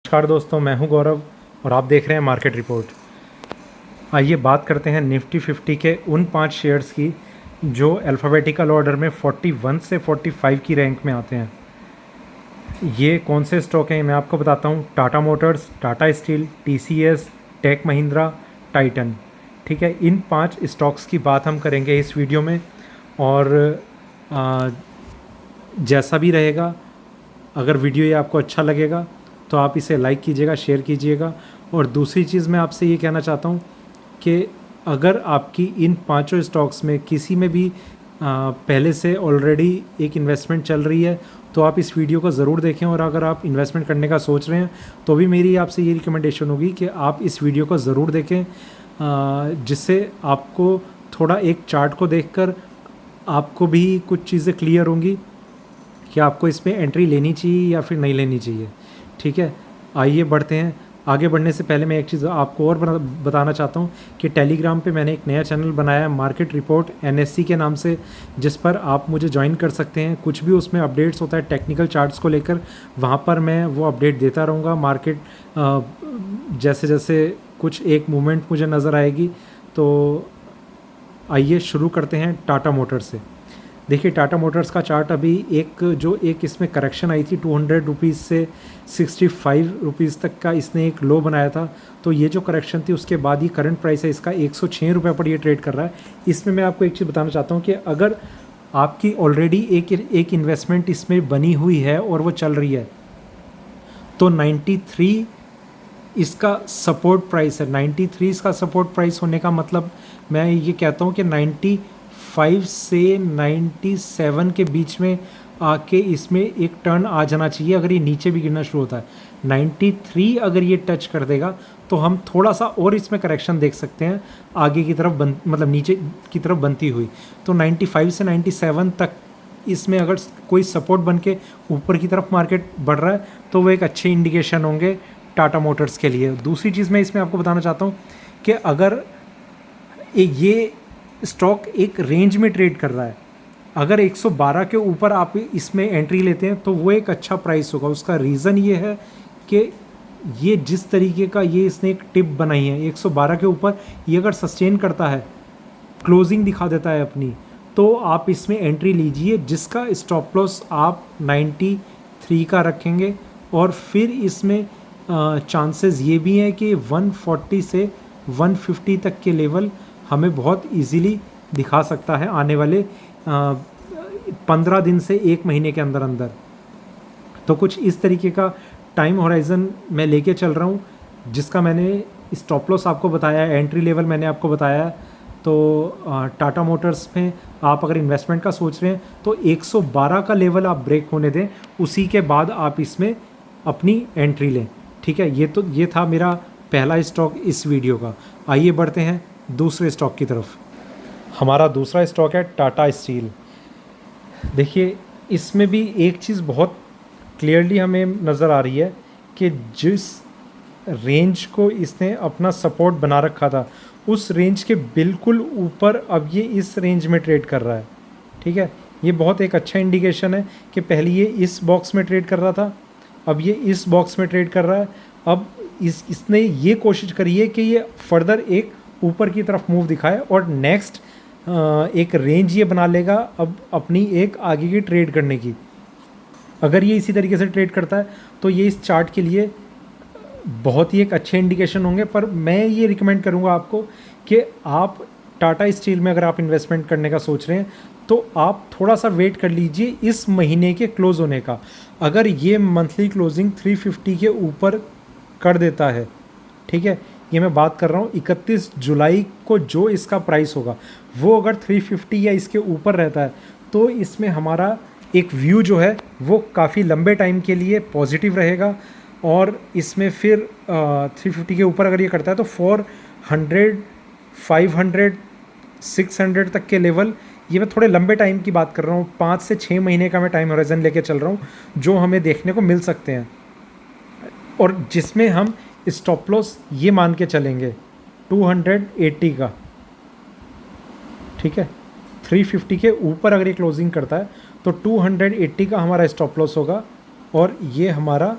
नमस्कार दोस्तों, मैं हूं गौरव और आप देख रहे हैं मार्केट रिपोर्ट। आइए बात करते हैं निफ्टी 50 के उन 5 शेयर्स की जो अल्फ़ाबेटिकल ऑर्डर में 41 से 45 की रैंक में आते हैं। ये कौन से स्टॉक हैं मैं आपको बताता हूं। Tata Motors, Tata Steel, TCS, Tech Mahindra, Titan. ठीक है, इन 5 स्टॉक्स की बात हम करेंगे इस वीडियो में। और आ, जैसा भी रहेगा, अगर वीडियो ये आपको अच्छा लगेगा तो आप इसे लाइक कीजिएगा, शेयर कीजिएगा। और दूसरी चीज़ मैं आपसे ये कहना चाहता हूँ कि अगर आपकी इन 5 स्टॉक्स में किसी में भी पहले से ऑलरेडी एक इन्वेस्टमेंट चल रही है तो आप इस वीडियो को ज़रूर देखें। और अगर आप इन्वेस्टमेंट करने का सोच रहे हैं तो भी मेरी आपसे ये रिकमेंडेशन होगी कि आप इस वीडियो को ज़रूर देखें, जिससे आपको थोड़ा एक चार्ट को देखकर आपको भी कुछ चीज़ें क्लियर होंगी कि आपको इसमें एंट्री लेनी चाहिए या फिर नहीं लेनी चाहिए। ठीक है, आइए बढ़ते हैं। आगे बढ़ने से पहले मैं एक चीज़ आपको और बताना चाहता हूँ कि टेलीग्राम पे मैंने एक नया चैनल बनाया है, मार्केट रिपोर्ट एनएससी के नाम से, जिस पर आप मुझे ज्वाइन कर सकते हैं। कुछ भी उसमें अपडेट्स होता है टेक्निकल चार्ट्स को लेकर, वहाँ पर मैं वो अपडेट देता रहूँगा। मार्केट जैसे जैसे कुछ एक मूवमेंट मुझे नज़र आएगी। तो आइए शुरू करते हैं टाटा मोटर्स से। देखिए, टाटा मोटर्स का चार्ट अभी एक इसमें करेक्शन आई थी 200 रुपीज़ से 65 रुपीज़ तक का इसने एक लो बनाया था। तो ये जो करेक्शन थी उसके बाद ही करंट प्राइस है इसका 106 रुपये पर ये ट्रेड कर रहा है। इसमें मैं आपको एक चीज़ बताना चाहता हूँ कि अगर आपकी ऑलरेडी एक इन्वेस्टमेंट इसमें बनी हुई है और वो चल रही है तो 93 इसका सपोर्ट प्राइस है। 93 इसका सपोर्ट प्राइस होने का मतलब मैं ये कहता हूँ कि 95 से 97 के बीच में आके इसमें एक टर्न आ जाना चाहिए अगर ये नीचे भी गिरना शुरू होता है। 93 अगर ये टच कर देगा तो हम थोड़ा सा और इसमें करेक्शन देख सकते हैं आगे की तरफ मतलब नीचे की तरफ बनती हुई। तो 95 से 97 तक इसमें अगर कोई सपोर्ट बन के ऊपर की तरफ मार्केट बढ़ रहा है तो वो एक अच्छे इंडिकेशन होंगे टाटा मोटर्स के लिए। दूसरी चीज़ मैं इसमें आपको बताना चाहता हूँ कि अगर ये स्टॉक एक रेंज में ट्रेड कर रहा है, अगर 112 के ऊपर आप इसमें एंट्री लेते हैं तो वो एक अच्छा प्राइस होगा। उसका रीज़न ये है कि ये जिस तरीके का ये इसने एक टिप बनाई है 112 के ऊपर, ये अगर सस्टेन करता है, क्लोजिंग दिखा देता है अपनी, तो आप इसमें एंट्री लीजिए जिसका स्टॉप लॉस आप 93 का रखेंगे। और फिर इसमें चांसेस ये भी हैं कि 140 से 150 तक के लेवल हमें बहुत इजीली दिखा सकता है आने वाले 15 दिन से 1 महीने के अंदर अंदर। तो कुछ इस तरीके का टाइम होराइज़न मैं लेके चल रहा हूँ, जिसका मैंने स्टॉप लॉस आपको बताया है, एंट्री लेवल मैंने आपको बताया है। तो टाटा मोटर्स में आप अगर इन्वेस्टमेंट का सोच रहे हैं तो 112 का लेवल आप ब्रेक होने दें, उसी के बाद आप इसमें अपनी एंट्री लें। ठीक है, ये था मेरा पहला स्टॉक इस वीडियो का। आइए बढ़ते हैं दूसरे स्टॉक की तरफ। हमारा दूसरा स्टॉक है टाटा स्टील। देखिए, इसमें भी एक चीज़ बहुत क्लियरली हमें नज़र आ रही है कि जिस रेंज को इसने अपना सपोर्ट बना रखा था उस रेंज के बिल्कुल ऊपर अब ये इस रेंज में ट्रेड कर रहा है। ठीक है, ये बहुत एक अच्छा इंडिकेशन है कि पहले ये इस बॉक्स में ट्रेड कर रहा था, अब ये इस बॉक्स में ट्रेड कर रहा है। अब इसने ये कोशिश करी है कि ये फर्दर एक ऊपर की तरफ मूव दिखाए और नेक्स्ट एक रेंज ये बना लेगा अब अपनी एक आगे की ट्रेड करने की। अगर ये इसी तरीके से ट्रेड करता है तो ये इस चार्ट के लिए बहुत ही एक अच्छे इंडिकेशन होंगे। पर मैं ये रिकमेंड करूँगा आपको कि आप टाटा स्टील में अगर आप इन्वेस्टमेंट करने का सोच रहे हैं तो आप थोड़ा सा वेट कर लीजिए इस महीने के क्लोज़ होने का। अगर ये मंथली क्लोजिंग 350 के ऊपर कर देता है, ठीक है, ये मैं बात कर रहा हूँ 31 जुलाई को जो इसका प्राइस होगा वो अगर 350 या इसके ऊपर रहता है तो इसमें हमारा एक व्यू जो है वो काफ़ी लंबे टाइम के लिए पॉजिटिव रहेगा। और इसमें फिर 350 के ऊपर अगर ये करता है तो 400, 500, 600 तक के लेवल, ये मैं थोड़े लंबे टाइम की बात कर रहा हूँ, 5 से 6 महीने का मैं टाइम होराइजन लेके चल रहा हूँ, जो हमें देखने को मिल सकते हैं। और जिसमें हम स्टॉप लॉस ये मान के चलेंगे 280 का। ठीक है, 350 के ऊपर अगर ये क्लोजिंग करता है तो 280 का हमारा स्टॉप लॉस होगा और ये हमारा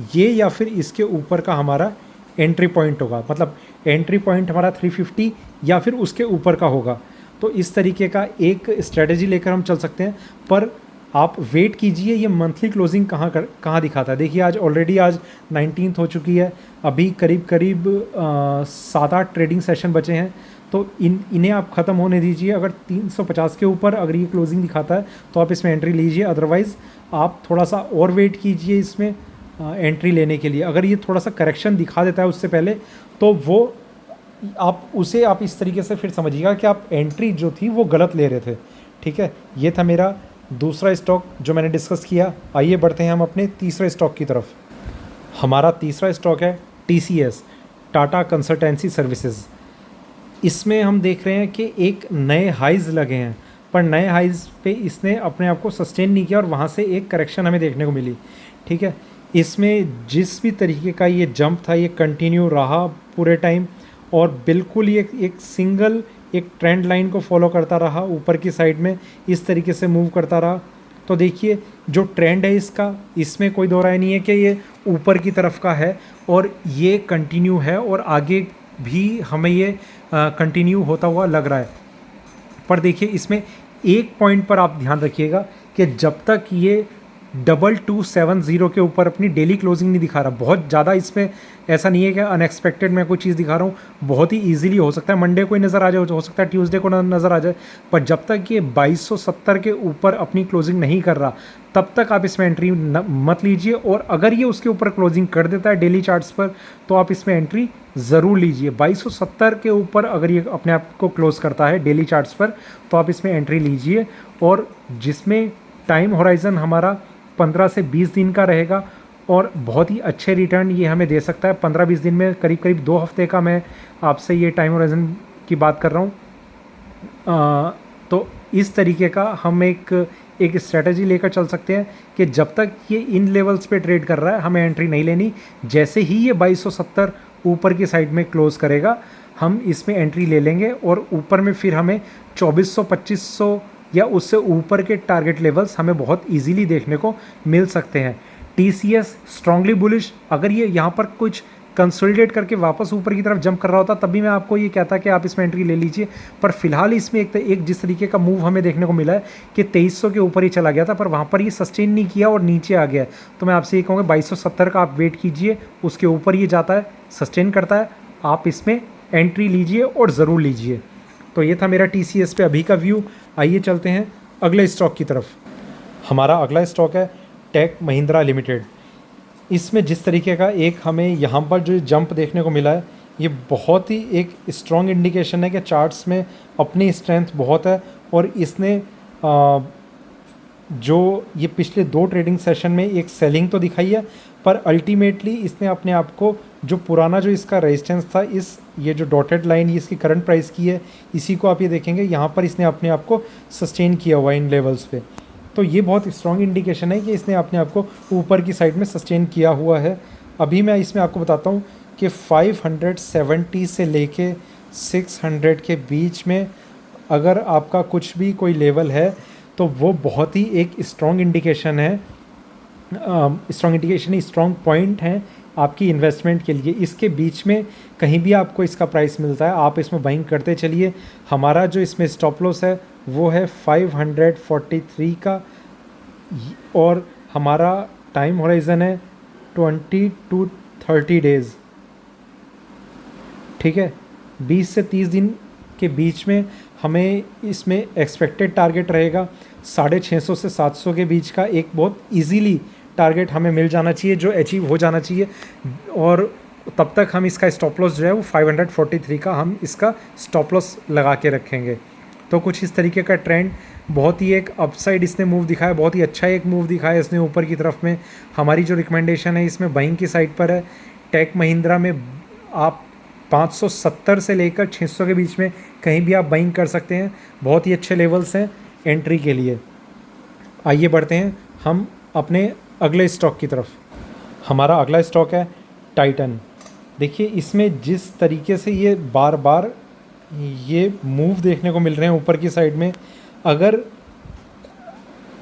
ये या फिर इसके ऊपर का हमारा एंट्री पॉइंट होगा, मतलब एंट्री पॉइंट हमारा 350 या फिर उसके ऊपर का होगा। तो इस तरीके का एक स्ट्रेटजी लेकर हम चल सकते हैं, पर आप वेट कीजिए ये मंथली क्लोजिंग कहाँ दिखाता है। देखिए आज ऑलरेडी आज 19th हो चुकी है, अभी करीब करीब 7-8 ट्रेडिंग सेशन बचे हैं, तो इन्हें आप ख़त्म होने दीजिए। अगर 350 के ऊपर अगर ये क्लोजिंग दिखाता है तो आप इसमें एंट्री लीजिए, अदरवाइज़ आप थोड़ा सा और वेट कीजिए इसमें एंट्री लेने के लिए। अगर ये थोड़ा सा करेक्शन दिखा देता है उससे पहले, तो वो आप इस तरीके से फिर समझिएगा कि आप एंट्री जो थी वो गलत ले रहे थे। ठीक है, ये था मेरा दूसरा स्टॉक जो मैंने डिस्कस किया। आइए बढ़ते हैं हम अपने तीसरे स्टॉक की तरफ। हमारा तीसरा स्टॉक है TCS, टाटा कंसल्टेंसी सर्विसेज। इसमें हम देख रहे हैं कि एक नए हाइज़ लगे हैं, पर नए हाइज़ पे इसने अपने आप को सस्टेन नहीं किया और वहाँ से एक करेक्शन हमें देखने को मिली। ठीक है, इसमें जिस भी तरीके का ये जंप था ये कंटिन्यू रहा पूरे टाइम, और बिल्कुल ये एक सिंगल एक ट्रेंड लाइन को फॉलो करता रहा, ऊपर की साइड में इस तरीके से मूव करता रहा। तो देखिए जो ट्रेंड है इसका, इसमें कोई दो राय नहीं है कि ये ऊपर की तरफ का है और ये कंटिन्यू है और आगे भी हमें ये कंटिन्यू होता हुआ लग रहा है। पर देखिए इसमें एक पॉइंट पर आप ध्यान रखिएगा कि जब तक ये 2270 के ऊपर अपनी डेली क्लोजिंग नहीं दिखा रहा, बहुत ज़्यादा इसमें ऐसा नहीं है कि अनएक्सपेक्टेड मैं कोई चीज़ दिखा रहा हूँ, बहुत ही इजीली हो सकता है मंडे को ही नज़र आ जाए, हो सकता है ट्यूसडे को नज़र आ जाए, पर जब तक ये 2270 के ऊपर अपनी क्लोजिंग नहीं कर रहा तब तक आप इसमें एंट्री मत लीजिए। और अगर ये उसके ऊपर क्लोजिंग कर देता है डेली चार्ट्स पर तो आप इसमें एंट्री ज़रूर लीजिए। 2270 के ऊपर अगर ये अपने आप को क्लोज करता है डेली चार्ट्स पर तो आप इसमें एंट्री लीजिए, और जिसमें टाइम होराइज़न हमारा 15 से 20 दिन का रहेगा और बहुत ही अच्छे रिटर्न ये हमें दे सकता है। 15-20 दिन में करीब करीब 2 हफ्ते का मैं आपसे ये टाइम होराइज़न की बात कर रहा हूँ। तो इस तरीके का हम एक स्ट्रेटजी लेकर चल सकते हैं कि जब तक ये इन लेवल्स पे ट्रेड कर रहा है हमें एंट्री नहीं लेनी। जैसे ही ये 2270 ऊपर की साइड में क्लोज करेगा हम इसमें एंट्री ले लेंगे, और ऊपर में फिर हमें 2400-2500 या उससे ऊपर के टारगेट लेवल्स हमें बहुत इजीली देखने को मिल सकते हैं। TCS स्ट्रांगली बुलिश, अगर ये यहाँ पर कुछ कंसोलिडेट करके वापस ऊपर की तरफ जंप कर रहा होता तब भी मैं आपको ये कहता कि आप इसमें एंट्री ले लीजिए, पर फिलहाल इसमें एक जिस तरीके का मूव हमें देखने को मिला है कि 2300 के ऊपर ही चला गया था, पर वहाँ पर ये सस्टेन नहीं किया और नीचे आ गया है। तो मैं आपसे ये कहूँगा 2270 का आप वेट कीजिए, उसके ऊपर ये जाता है, सस्टेन करता है, आप इसमें एंट्री लीजिए और ज़रूर लीजिए। तो ये था मेरा TCS पे अभी का व्यू। आइए चलते हैं अगले स्टॉक की तरफ। हमारा अगला स्टॉक है टेक महिंद्रा लिमिटेड। इसमें जिस तरीके का एक हमें यहाँ पर जो जंप देखने को मिला है ये बहुत ही एक स्ट्रॉन्ग इंडिकेशन है कि चार्ट्स में अपनी स्ट्रेंथ बहुत है, और इसने जो ये पिछले 2 ट्रेडिंग सेशन में एक सेलिंग तो दिखाई है, पर अल्टीमेटली इसने अपने आप को जो पुराना जो इसका रेजिस्टेंस था, ये जो डॉटेड लाइन ये इसकी करंट प्राइस की है, इसी को आप ये देखेंगे यहाँ पर इसने अपने आप को सस्टेन किया हुआ है इन लेवल्स पे। तो ये बहुत स्ट्रॉन्ग इंडिकेशन है कि इसने अपने आप को ऊपर की साइड में सस्टेन किया हुआ है। अभी मैं इसमें आपको बताता हूँ कि 570 से लेके 600 के बीच में अगर आपका कुछ भी कोई लेवल है तो वो बहुत ही एक स्ट्रॉन्ग इंडिकेशन है, स्ट्रॉन्ग पॉइंट है आपकी इन्वेस्टमेंट के लिए। इसके बीच में कहीं भी आपको इसका प्राइस मिलता है आप इसमें बाइंग करते चलिए। हमारा जो इसमें स्टॉप लॉस है वो है 543 का, और हमारा टाइम होराइज़न है 20 to 30 डेज़। ठीक है, 20 से 30 दिन के बीच में हमें इसमें एक्सपेक्टेड टारगेट रहेगा 650 से 700 के बीच का, एक बहुत इजीली टारगेट हमें मिल जाना चाहिए जो अचीव हो जाना चाहिए, और तब तक हम इसका स्टॉप लॉस जो है वो 543 का हम इसका स्टॉप लॉस लगा के रखेंगे। तो कुछ इस तरीके का ट्रेंड, बहुत ही एक अपसाइड इसने मूव दिखाया, बहुत ही अच्छा एक मूव दिखाया इसने ऊपर की तरफ में। हमारी जो रिकमेंडेशन है इसमें बाइंग की साइड पर है। टेक महिंद्रा में आप 570 से लेकर 600 के बीच में कहीं भी आप बाइंग कर सकते हैं, बहुत ही अच्छे लेवल्स हैं एंट्री के लिए। आइए बढ़ते हैं हम अपने अगले स्टॉक की तरफ। हमारा अगला स्टॉक है टाइटन। देखिए इसमें जिस तरीके से ये बार बार ये मूव देखने को मिल रहे हैं ऊपर की साइड में, अगर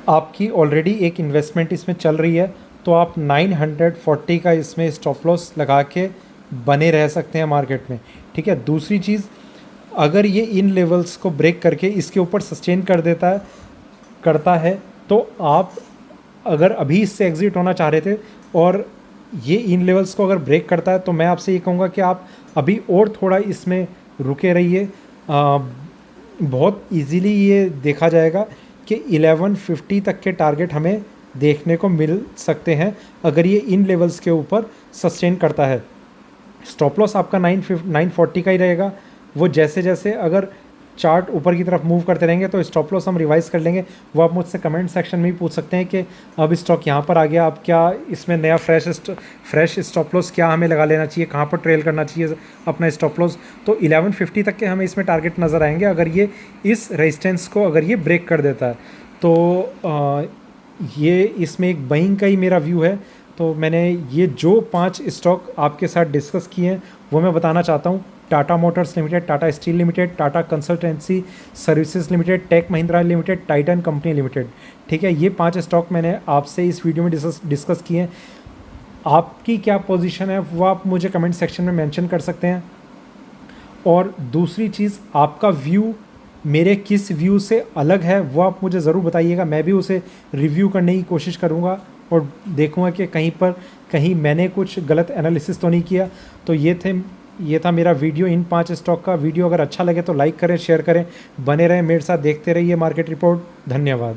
आपकी ऑलरेडी एक इन्वेस्टमेंट इसमें चल रही है तो आप 940 का इसमें स्टॉप लॉस लगा के बने रह सकते हैं मार्केट में। ठीक है, दूसरी चीज़, अगर ये इन लेवल्स को ब्रेक करके इसके ऊपर सस्टेन करता है तो आप अगर अभी इससे एग्ज़िट होना चाह रहे थे और ये इन लेवल्स को अगर ब्रेक करता है तो मैं आपसे ये कहूँगा कि आप अभी और थोड़ा इसमें रुके रहिए। बहुत इजीली ये देखा जाएगा कि 1150 तक के टारगेट हमें देखने को मिल सकते हैं अगर ये इन लेवल्स के ऊपर सस्टेन करता है। स्टॉप लॉस आपका 940 का ही रहेगा। वो जैसे जैसे अगर चार्ट ऊपर की तरफ मूव करते रहेंगे तो स्टॉप लॉस हम रिवाइज कर लेंगे। वो आप मुझसे कमेंट सेक्शन में ही पूछ सकते हैं कि अब स्टॉक यहाँ पर आ गया, अब क्या इसमें नया फ्रेश स्टॉप लॉस क्या हमें लगा लेना चाहिए, कहाँ पर ट्रेल करना चाहिए अपना स्टॉप लॉस। तो 1150 तक के हमें इसमें टारगेट नज़र आएंगे अगर ये इस रेजिस्टेंस को अगर ये ब्रेक कर देता है तो ये इसमें एक बाइंग का ही मेरा व्यू है। तो मैंने ये जो 5 स्टॉक आपके साथ डिस्कस किए हैं वो मैं बताना चाहता हूँ। Tata Motors Limited, Tata Steel Limited, Tata Consultancy Services Limited, Tech Mahindra Limited, Titan Company Limited. ठीक है, ये 5 स्टॉक मैंने आपसे इस वीडियो में डिस्कस किए हैं। आपकी क्या पोजीशन है वो आप मुझे कमेंट सेक्शन में मेंशन कर सकते हैं। और दूसरी चीज़, आपका व्यू मेरे किस व्यू से अलग है वो आप मुझे ज़रूर बताइएगा। मैं भी उसे रिव्यू करने की कोशिश करूँगा और देखूँगा कि कहीं मैंने कुछ गलत एनालिसिस तो नहीं किया। तो ये था मेरा वीडियो इन 5 स्टॉक का। वीडियो अगर अच्छा लगे तो लाइक करें, शेयर करें, बने रहें मेरे साथ, देखते रहिए मार्केट रिपोर्ट। धन्यवाद।